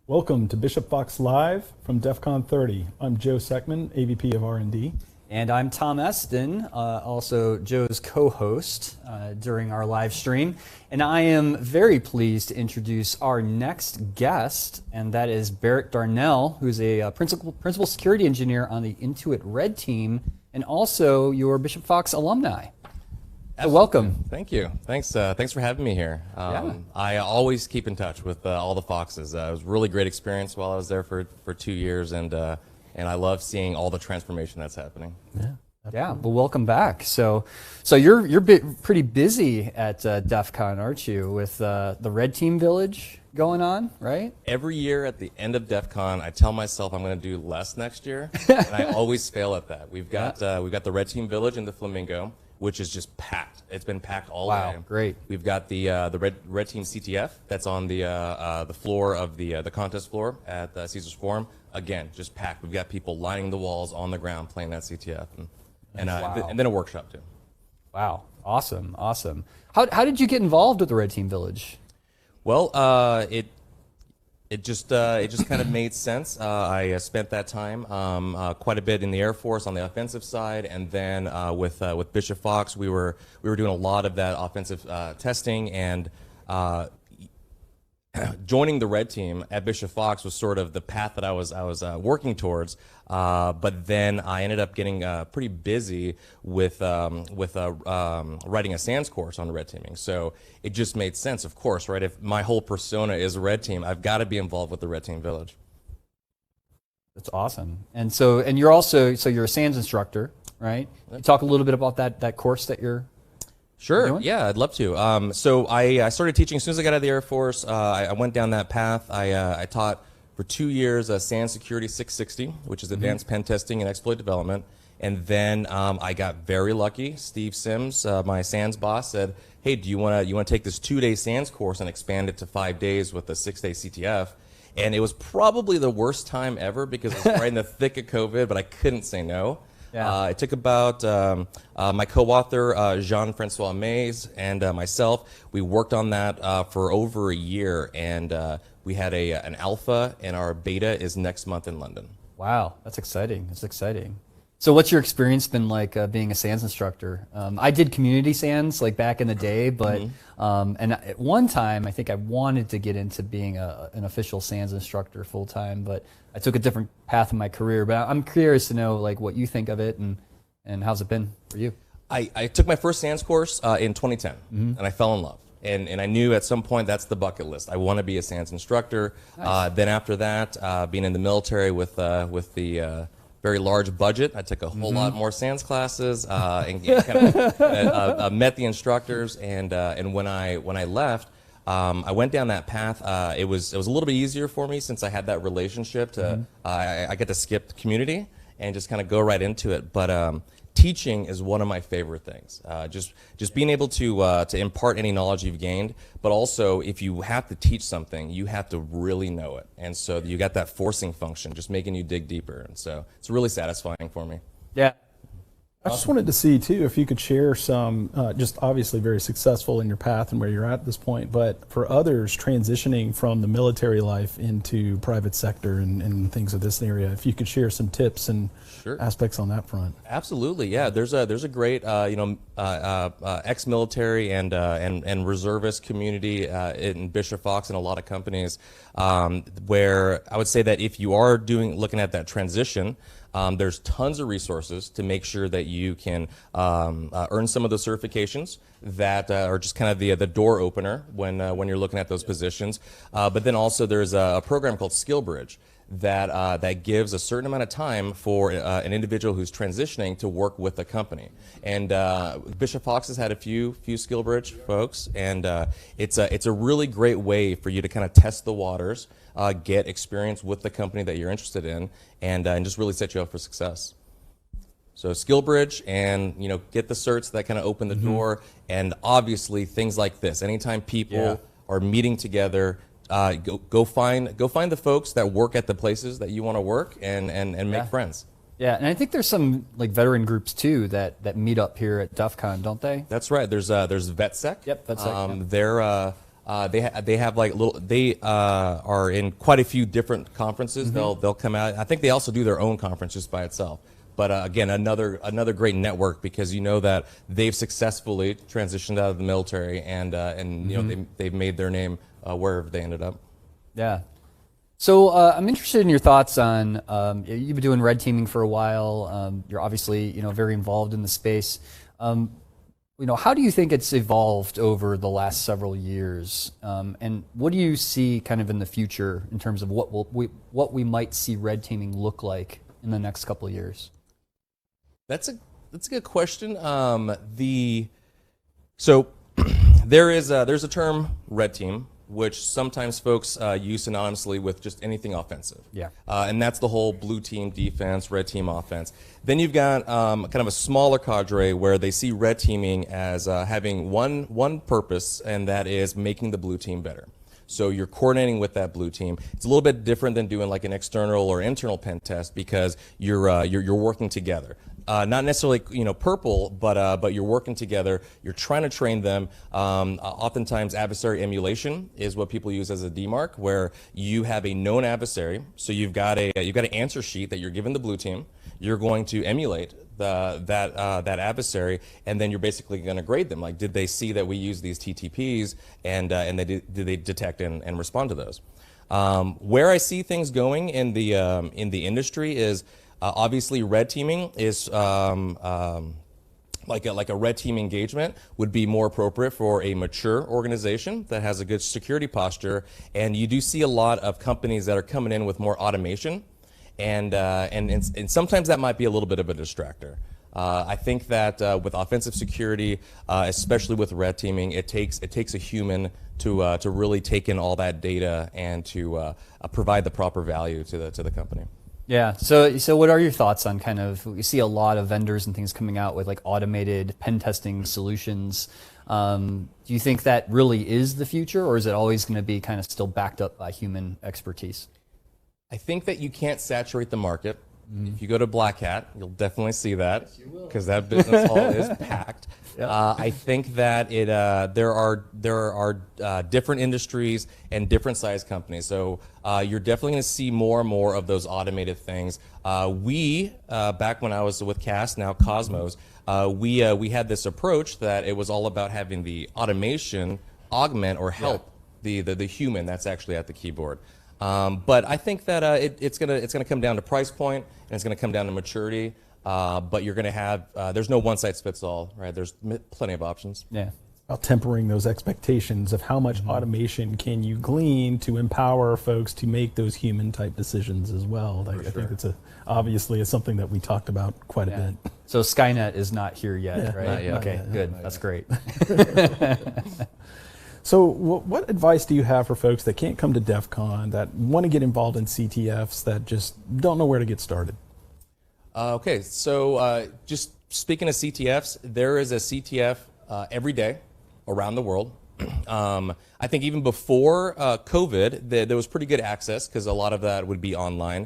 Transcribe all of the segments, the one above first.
Welcome to Bishop Fox Live from DEF CON 30. I'm Joe Seckman, AVP of R&D. And I'm Tom Eston, also Joe's co-host during our live stream. And I am very pleased to introduce our next guest, and that is Barrett Darnell, who's a principal security engineer on the Intuit Red Team, and also your Bishop Fox alumni. So welcome. Thank you. Thanks for having me here. I always keep in touch with all the Foxes. It was a really great experience while I was there for 2 years, and I love seeing all the transformation that's happening. Yeah. Well, welcome back. So you're pretty busy at DEF CON, aren't you, with the Red Team Village going on, right? Every year at the end of DEF CON, I tell myself I'm going to do less next year, and I always fail at that. We've got the Red Team Village in the Flamingo, which is just packed. It's been packed all day. Wow, great. We've got the Red Team CTF that's on the floor of the contest floor at Caesars Forum. Again, just packed. We've got people lining the walls on the ground playing that CTF, and then a workshop too. Wow, awesome. How did you get involved with the Red Team Village? Well, it just kind of made sense. I spent that time quite a bit in the Air Force on the offensive side, and then with Bishop Fox, we were doing a lot of that offensive testing, and joining the Red Team at Bishop Fox was sort of the path that I was working towards. But then I ended up getting pretty busy with writing a SANS course on red teaming. So it just made sense, of course, right? If my whole persona is Red Team, I've got to be involved with the Red Team Village. That's awesome. And you're also you're a SANS instructor, right? Can you talk a little bit about that course that you're Sure. Yeah, I'd love to. So I started teaching as soon as I got out of the Air Force. I went down that path. I taught for 2 years SANS Security 660, which is advanced pen testing and exploit development. And then I got very lucky. Steve Sims, my SANS boss, said, "Hey, do you want to take this 2-day SANS course and expand it to 5 days with a 6-day CTF?" And it was probably the worst time ever because it was right in the thick of COVID, but I couldn't say no. Yeah. It took about my co-author, Jean-Francois Mays, and myself. We worked on that for over a year, and we had an alpha, and our beta is next month in London. Wow, that's exciting. So what's your experience been like being a SANS instructor? I did community SANS like back in the day, but and at one time I think I wanted to get into being an official SANS instructor full time, but I took a different path in my career. But I'm curious to know like what you think of it and how's it been for you? I took my first SANS course in 2010, and I fell in love. And I knew at some point that's the bucket list. I want to be a SANS instructor. Nice. Then after that, being in the military with the very large budget, I took a whole lot more SANS classes and kind of met the instructors. And when I left, I went down that path. It was a little bit easier for me since I had that relationship. I get to skip the community and just kind of go right into it. But teaching is one of my favorite things. Just being able to impart any knowledge you've gained, but also if you have to teach something, you have to really know it. And so you got that forcing function, just making you dig deeper. And so it's really satisfying for me. Yeah. I just wanted to see, too, if you could share some, just obviously very successful in your path and where you're at this point, but for others transitioning from the military life into private sector and things of this area, if you could share some tips and aspects on that front. Absolutely, yeah. There's a great, ex-military and reservist community in Bishop Fox and a lot of companies where I would say that if you are looking at that transition, there's tons of resources to make sure that you can earn some of the certifications that are just kind of the door opener when you're looking at those positions. But then also there's a program called SkillBridge that gives a certain amount of time for an individual who's transitioning to work with a company. And Bishop Fox has had a few SkillBridge folks, and it's a really great way for you to kind of test the waters, get experience with the company that you're interested in, and just really set you up for success. So SkillBridge, and get the certs that kind of open the door, and obviously things like this. Anytime people are meeting together, go find the folks that work at the places that you want to work and make friends. Yeah, and I think there's some like veteran groups too that meet up here at DEF CON, don't they? That's right. There's VetSec. Yep, VetSec. They have like little. They are in quite a few different conferences. They'll come out. I think they also do their own conference just by itself. But again, another great network, because you know that they've successfully transitioned out of the military, and you know they've made their name wherever they ended up. Yeah. So I'm interested in your thoughts on, you've been doing red teaming for a while. You're obviously, very involved in the space. How do you think it's evolved over the last several years? And what do you see kind of in the future in terms of what we might see red teaming look like in the next couple of years? That's a good question. So there's a term, red team, which sometimes folks use synonymously with just anything offensive. Yeah. And that's the whole blue team defense, red team offense. Then you've got kind of a smaller cadre where they see red teaming as having one purpose, and that is making the blue team better. So you're coordinating with that blue team. It's a little bit different than doing like an external or internal pen test, because you're working together. Not necessarily purple, but you're working together. You're trying to train them. Oftentimes, adversary emulation is what people use as a DMARC, where you have a known adversary. So you've got an answer sheet that you're giving the blue team. You're going to emulate that adversary, and then you're basically going to grade them. Like, did they see that we use these TTPs, and did they detect and respond to those? Where I see things going in the industry is obviously red teaming is like a red team engagement would be more appropriate for a mature organization that has a good security posture, and you do see a lot of companies that are coming in with more automation. And sometimes that might be a little bit of a distractor. I think that with offensive security, especially with red teaming, it takes a human to really take in all that data and to provide the proper value to the company. Yeah. So what are your thoughts on kind of, we see a lot of vendors and things coming out with like automated pen testing solutions. Do you think that really is the future, or is it always going to be kind of still backed up by human expertise? I think that you can't saturate the market. If you go to Black Hat, you'll definitely see that, because that business hall is packed. Yep. I think that there are different industries and different size companies. So you're definitely going to see more and more of those automated things. Back when I was with CAST, now Cosmos, we had this approach that it was all about having the automation augment or help the human that's actually at the keyboard. But I think that it's gonna come down to price point, and it's gonna come down to maturity. But you're gonna have there's no one size fits all, right? There's plenty of options. Yeah. About tempering those expectations of how much automation can you glean to empower folks to make those human type decisions as well. I think it's obviously it's something that we talked about quite a bit. So Skynet is not here yet, right? Not yet. Okay, good. That's great. So what advice do you have for folks that can't come to DEF CON, that want to get involved in CTFs, that just don't know where to get started? Okay, so just speaking of CTFs, there is a CTF every day around the world. I think even before COVID, there was pretty good access, because a lot of that would be online.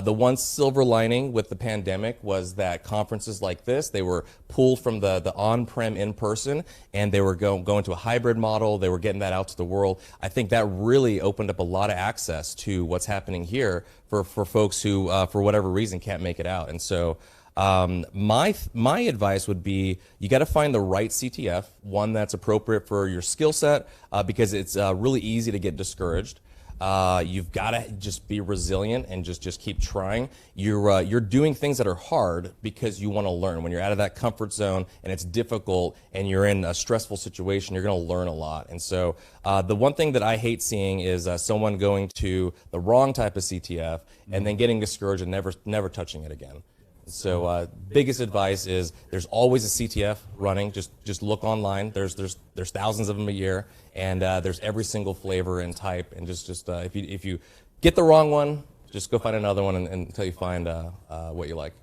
The one silver lining with the pandemic was that conferences like this, they were pulled from the on-prem in-person, and they were going to a hybrid model. They were getting that out to the world. I think that really opened up a lot of access to what's happening here for folks who, for whatever reason, can't make it out. And so my advice would be, you got to find the right CTF, one that's appropriate for your skill set, because it's really easy to get discouraged. You've got to just be resilient and just keep trying. You're doing things that are hard because you want to learn. When you're out of that comfort zone and it's difficult and you're in a stressful situation, you're going to learn a lot. And so the one thing that I hate seeing is someone going to the wrong type of CTF and then getting discouraged and never touching it again. So biggest advice is there's always a CTF running. Just look online. There's thousands of them a year, and there's every single flavor and type. And if you get the wrong one, just go find another one until you find what you like.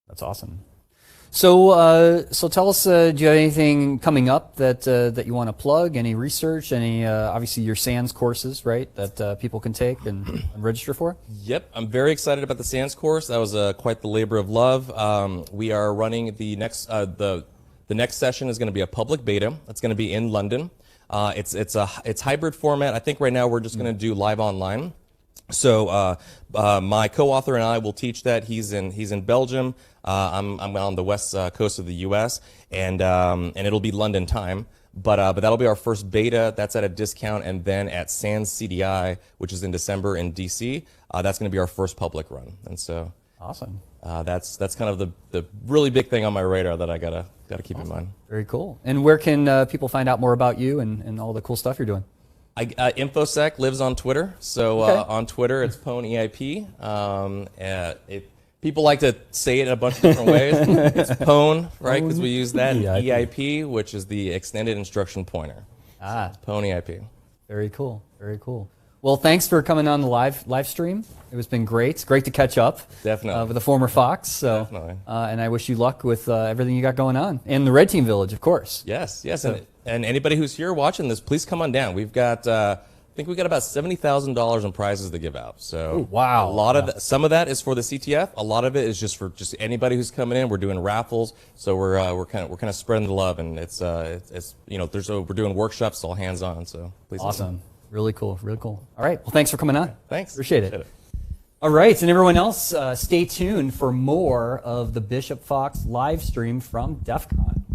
That's awesome. So tell us, do you have anything coming up that you want to plug? Any research? Any obviously your SANS courses, right? That people can take and register for? Yep, I'm very excited about the SANS course. That was quite the labor of love. We are running the next the next session is going to be a public beta. It's going to be in London. It's hybrid format. I think right now we're just going to do live online. So my co-author and I will teach that. He's in Belgium. I'm on the west coast of the U.S. and it'll be London time. But that'll be our first beta. That's at a discount, and then at SANS CDI, which is in December in DC, that's going to be our first public run. And so Awesome. that's kind of the really big thing on my radar that I gotta keep in mind. Very cool. And where can people find out more about you and all the cool stuff you're doing? InfoSec lives on Twitter, so on Twitter it's PwnEIP. People like to say it in a bunch of different ways. It's Pwn, right? Because we use that. EIP, which is the extended instruction pointer. Ah, PwnEIP. very cool. Very cool. Well, thanks for coming on the live stream. It has been great. It's great to catch up. Definitely. With a former Fox. So, Definitely. And I wish you luck with everything you got going on. And the Red Team Village, of course. Yes. And anybody who's here watching this, please come on down. We've got, I think we got about $70,000 in prizes to give out. So Ooh, wow. a lot of some of that is for the CTF. A lot of it is just for anybody who's coming in. We're doing raffles, so we're kind of spreading the love, and it's we're doing workshops, all hands on. So please. Awesome. Really cool. Really cool. All right. Well, thanks for coming on. Thanks. Appreciate it. All right. And everyone else, stay tuned for more of the Bishop Fox live stream from DEF CON.